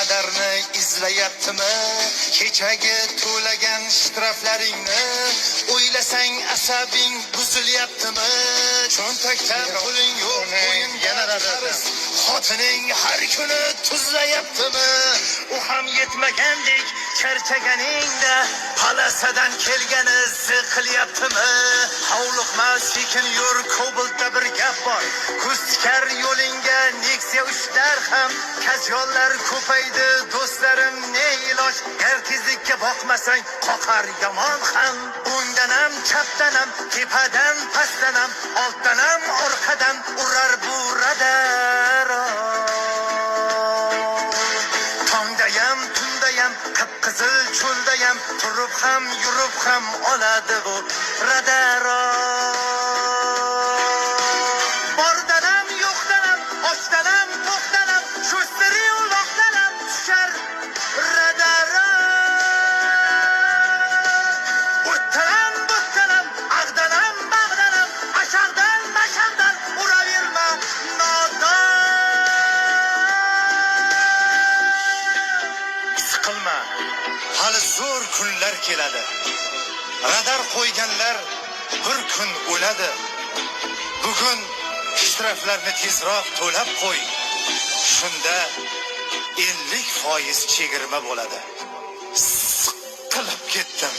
radarni izlayaptimi? Kechagi to'lagan shtraflaringni o'ylasang asabing buzilyaptimi? Cho'ntakda puling yo'q, o'yin yana qarz. Xotining har kuni tuzlayaptimi? U ham yetmagandek charchaganingda palasadan kelgani qilyaptimi? Hovliqma, sekin yur, Kobaltda bir gap bor. Ko'z tikar yo'lingga Nexia 3lar ham kazyollar ko'paydi do'stlarim, ne iloj? Gar tezlikka boqmasang qoqar yomon ham. O'ngdan ham chapdan ham tepadan pastdan ham ortdan ham orqadan urar bu radar. Tongdayam tundayam qip-qizil cho'ldayam turib ham yurib ham oladi bu radar. Bordanam yo'qdanam ochdanam to'qdanam sho'stiri uloqdanam tushar radar. O'ttanam bo'ttanam ag'danam bag'danam ashag'dan mashag'dan uraverma nodon. Siqilma, hali zo'r kunlar keladi. Radar qo'yganlar bir kun o'ladi. Bugun shtraflarni tezroq to'lab qo'y. Shunda 50% chegirma bo'ladi. Siqilib ketdim.